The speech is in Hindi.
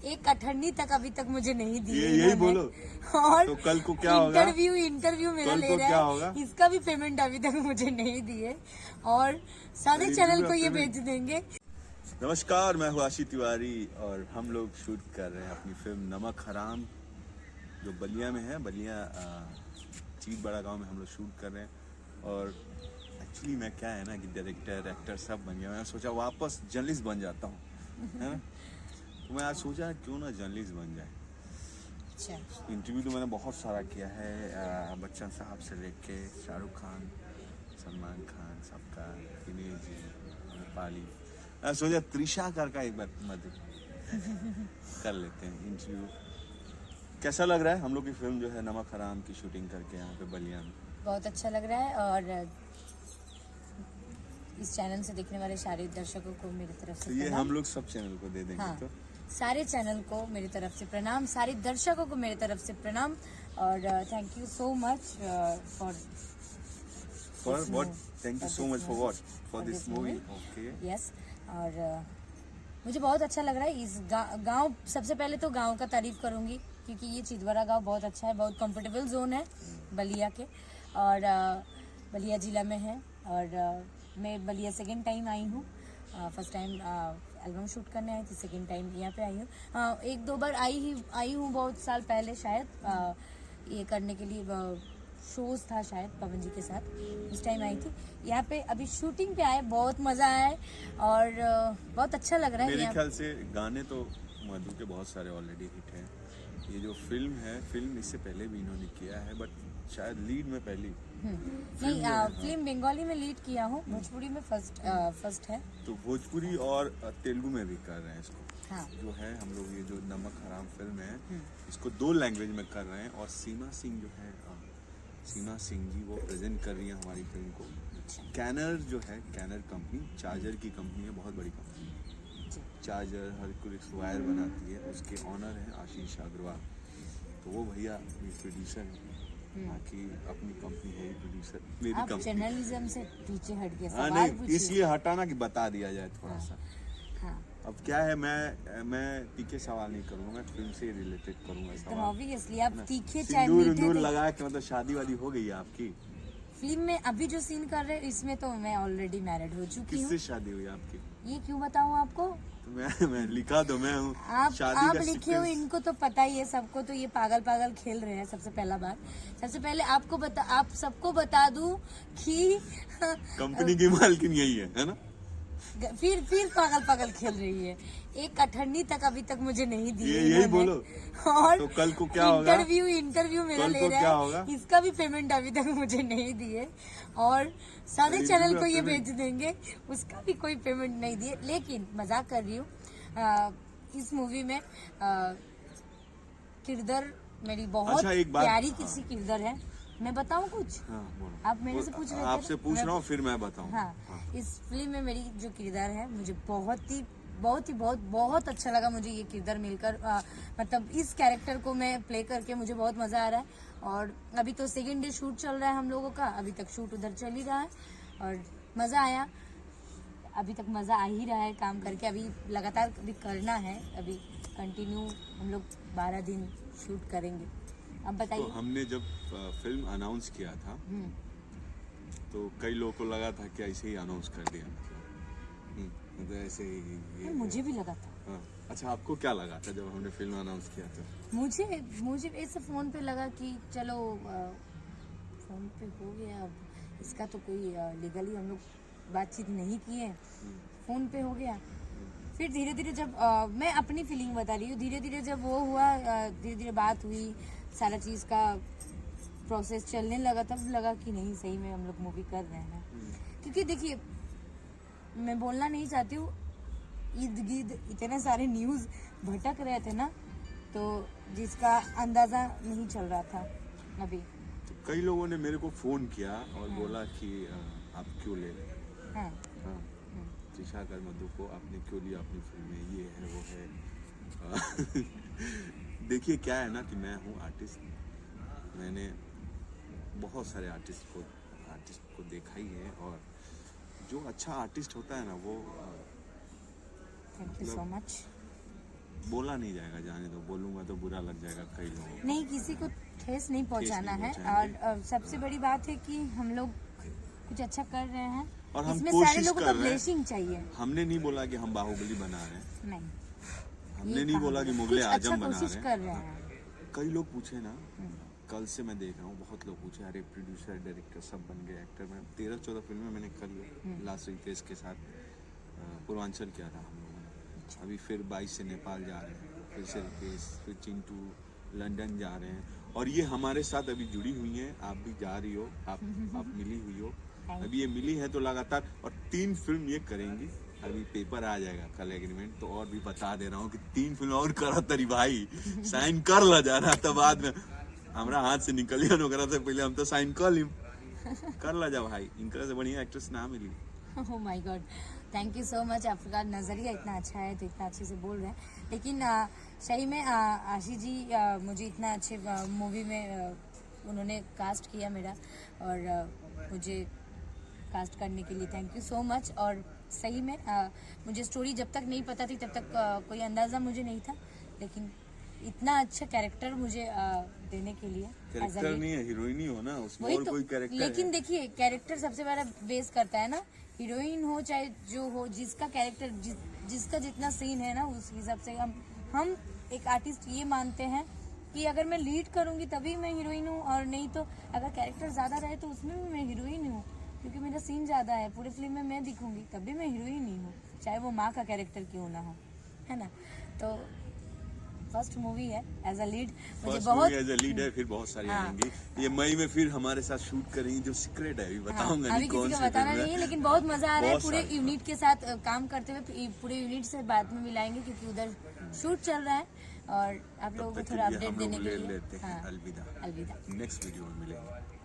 एक अठन्नी तक अभी तक मुझे नहीं दी है यही बोलो। और तो कल को क्या होगा? इंटरव्यू मेरा कल ले को रहा क्या है, होगा? इसका भी पेमेंट अभी तक मुझे नहीं दिए और सारे चैनल को ये भेज देंगे। नमस्कार, मैं हूँ आशी तिवारी और हम लोग शूट कर रहे हैं अपनी फिल्म नमक हराम, जो बलिया में है। बलिया चीत बड़ा गांव में हम लोग शूट कर रहे हैं। और एक्चुअली मैं क्या है ना कि डायरेक्टर एक्टर सब बन गया। मैं सोचा वापस जर्नलिस्ट बन जाता हूँ, है ना। तो मैं आज सोचा क्यों ना जर्नलिस्ट बन जाए। अच्छा। इंटरव्यू तो मैंने बहुत सारा किया है, बच्चन साहब से लेके शाहरुख खान, सलमान खान, सबका, दिनेश जी, नेपाली। मैं सोचा त्रिशा का एक बार मदद कर लेते हैं इंटरव्यू। कैसा लग रहा है हम लोग की फिल्म जो है नमक हराम की शूटिंग करके यहाँ पे बलिया में? बहुत अच्छा लग रहा है और इस चैनल से देखने वाले सारे दर्शकों को मेरी तरफ से तो ये हम लोग सब चैनल को दे देंगे। हाँ, तो सारे चैनल को मेरी तरफ से प्रणाम, सारे दर्शकों को मेरी तरफ से प्रणाम और thank you so much for what? Thank you so much for what? For this movie. Okay, yes. और मुझे बहुत अच्छा लग रहा है। इस गांव सबसे पहले तो गांव का तारीफ करूंगी क्योंकि ये चितवरा गांव बहुत अच्छा है, बहुत कंफर्टेबल जोन है बलिया के और बलिया जिला में है। और मैं बलिया सेकेंड टाइम आई हूँ। फर्स्ट टाइम एल्बम शूट करने आई थी, सेकेंड टाइम यहाँ पे आई हूँ। एक दो बार आई हूँ बहुत साल पहले शायद ये करने के लिए, शोज था शायद पवन जी के साथ, उस टाइम आई थी। यहाँ पे अभी शूटिंग पे आए, बहुत मजा आया है और बहुत अच्छा लग रहा है। मेरे ख्याल से गाने तो मधु के बहुत सारे ऑलरेडी हिट हैं। ये जो फिल्म है, फिल्म इससे पहले भी इन्होंने किया है, बट शायद लीड में पहली नहीं, फिल्म बंगाली में लीड किया हूँ, भोजपुरी में फर्स्ट है। तो भोजपुरी और तेलुगु में भी कर रहे हैं इसको। हाँ। जो है हम लोग ये जो नमक हराम फिल्म है इसको 2 लैंग्वेज में कर रहे हैं। और सीमा सिंह जो है, सीमा सिंह जी वो प्रेजेंट कर रही है हमारी फिल्म को। कैनर जो है, कैनर कंपनी चार्जर की कंपनी है, बहुत बड़ी कंपनी है। चार्जर हरकुलिस वायर बनाती है, उसके ऑनर हैं आशीष अग्रवाल। तो वो भैया प्रोड्यूसर है, बाकी अपनी कंपनी है प्रोड्यूसर। मेरी आप जर्नलिज्म से पीछे हट के हाँ, सवाल नहीं इसलिए हटाना कि बता दिया जाए थोड़ा सा। हाँ। अब क्या है, मैं तीखे सवाल नहीं करूंगा, मैं फिल्म से रिलेटेड करूंगा तो सवाल। ऑब्वियसली आप तीखे चाहे सिंदूर मीठे उंदूर लगा के, मतलब शादी वादी हो गई है आपकी? फिल्म में अभी जो सीन कर रहे हैं इसमें तो मैं ऑलरेडी मैरिड हो चुकी हूँ। किससे शादी हुई आपकी? ये क्यों बताऊँ आपको? तो मैं लिखा तो मैं हूँ। आप लिखे हो, इनको तो पता ही है सबको। तो ये पागल खेल रहे हैं। सबसे पहला बात, सबसे पहले आप सबको बता दूं कि कंपनी की मालकिन यही है ना। फिर पागल खेल रही है। एक अठन्नी तक अभी तक मुझे नहीं दी है। यही बोलो। और तो कल को क्या होगा? इंटरव्यू मेरा ले रहा क्या है, होगा? इसका भी पेमेंट अभी तक मुझे नहीं दिए और सारे चैनल को ये भेज देंगे, उसका भी कोई पेमेंट नहीं दिए। लेकिन मजाक कर रही हूँ। इस मूवी में किरदार मेरी बहुत प्यारी किसी किरदार है। मैं बताऊं कुछ? हाँ, आप मेरे से पूछ रहे थे। आपसे पूछ रहा हूँ फिर मैं बताऊं। हाँ, इस फिल्म में मेरी जो किरदार है मुझे बहुत अच्छा लगा। मुझे ये किरदार मिलकर मतलब इस कैरेक्टर को मैं प्ले करके मुझे बहुत मजा आ रहा है। और अभी तो सेकेंड डे शूट चल रहा है हम लोगों का, अभी तक शूट उधर चल ही रहा है और मजा आया। अभी तक मजा आ ही रहा है काम करके। अभी लगातार अभी करना है, अभी कंटिन्यू हम लोग 12 दिन शूट करेंगे। अब बताइए। तो हमने जब फिल्म अनाउंस किया था तो कई लोगों को लगा था कि ऐसे ही अनाउंस कर दिया, मतलब ऐसे ही मुझे भी लगा था। हाँ। अच्छा, आपको क्या लगा था जब हमने फिल्म अनाउंस किया था? मुझे ऐसे फोन पे लगा कि चलो फोन पे हो गया, अब इसका तो कोई लीगली हम लोग बातचीत नहीं किए, फोन पे हो गया। फिर धीरे धीरे जब मैं अपनी फीलिंग बता रही हूँ, धीरे धीरे जब वो हुआ, धीरे धीरे बात हुई, सारा चीज का प्रोसेस चलने लगा, तब लगा कि नहीं सही में हम लोग मूवी कर रहे हैं। क्योंकि देखिए, मैं बोलना नहीं चाहती हूँ, इर्द गिर्द इतने सारे न्यूज भटक रहे थे ना, तो जिसका अंदाजा नहीं चल रहा था अभी। तो कई लोगों ने मेरे को फोन किया और बोला कि आप क्यों ले रहे? हाँ। त्रिशा कर मधु को आपने क्यों लिया अपनी फिल्म में, ये है वो है। देखिए क्या है ना कि मैं हूँ आर्टिस्ट। मैंने बहुत सारे आर्टिस्ट को देखा ही है और जो अच्छा आर्टिस्ट होता है ना वो थैंक यू सो मच। बोला नहीं जाएगा, जाने दो, बोलूंगा तो बुरा लग जाएगा कई लोगों को। नहीं, किसी को ठेस नहीं पहुंचाना है। पहुंचाएंगे। और सबसे बड़ी बात है कि हम लोग कुछ अच्छा कर रहे हैं और हम इसमें कोशिश सारे लोगों कर का रहे हैं। ब्लेसिंग चाहिए। हमने नहीं बोला कि हम बाहुबली बना रहे हैं, नहीं, हमने ये नहीं कहा बोला कि हमने। मुगले कुछ आजम अच्छा बना कोशिश रहे कर हैं। रहे हैं। कई लोग पूछे ना, कल से मैं देख रहा हूँ, बहुत लोग पूछे अरे प्रोड्यूसर डायरेक्टर सब बन गए एक्टर। में 13-14 फिल्में मैंने कर ली। लास्ट रितेश के साथ पूर्वांचल किया था हम लोगों ने। अभी फिर 22 से नेपाल जा रहे हैं, फिर से रितेश, फिर चिंटू लंदन जा रहे हैं। और ये हमारे साथ अभी जुड़ी हुई हैं, आप भी जा रही हो, आप मिली हुई हो। अभी ये मिली है तो लगातार, और 3 फिल्म ये करेंगी। अभी पेपर आ जाएगा कल एग्रीमेंट, तो और भी बता दे रहा हूँ कि 3 फिल्म और करा तरी भाई, साइन कर ला जा रहा था। बाद में हमारा हाथ से निकल गया करा था, पहले हम तो साइन कर ली, कर ला जा भाई। इनका से बढ़िया एक्ट्रेस ना मिली। Oh my god, thank you so much. आपका नज़रिया इतना अच्छा है तो इतना अच्छे से बोल रहे हैं। लेकिन सही में आशीष जी मुझे इतना अच्छे मूवी में उन्होंने कास्ट किया मेरा, और मुझे कास्ट करने के लिए थैंक यू सो मच। और सही में मुझे स्टोरी जब तक नहीं पता थी तब तक कोई अंदाज़ा मुझे नहीं था, लेकिन इतना अच्छा कैरेक्टर मुझे देने के लिए कैरेक्टर नहीं है, हीरोइन ही हो ना उसमें, वही और तो। कोई कैरेक्टर लेकिन है? देखिए, कैरेक्टर सबसे बड़ा बेस करता है ना, हीरोइन हो चाहे जो हो, जिसका कैरेक्टर जिसका जितना सीन है ना, उस हिसाब से हम एक आर्टिस्ट ये मानते हैं कि अगर मैं लीड करूंगी तभी मैं हीरोइन हूँ, और नहीं तो अगर कैरेक्टर ज्यादा रहे तो उसमें भी मैं हीरोइन हूँ, क्योंकि मेरा सीन ज्यादा है। पूरी फिल्म में मैं दिखूंगी तब भी मैं हीरोइन ही हूँ, चाहे वो माँ का कैरेक्टर क्यों ना हो, है ना। तो फर्स्ट मूवी है एज अ लीड, मुझे फर्स्ट बहुत मूवी एज अ लीड है, फिर बहुत सारी हाँ। आएंगी। ये मई में फिर हमारे साथ शूट करेंगी, जो सीक्रेट है अभी बताऊंगा अभी नहीं कौन किसी सी को बताना फिल्म नहीं है, लेकिन बहुत मजा आ रहा है बहुत पूरे सारी। यूनिट के साथ काम करते हुए। पूरे यूनिट से बाद में मिलाएंगे क्योंकि उधर शूट चल रहा है, और आप लोगों को तब तक थोड़ा के लिए अपडेट हम देने लोग के ले लिए लेते हैं। अलविदा, अलविदा। नेक्स्ट वीडियो में मिलेंगे।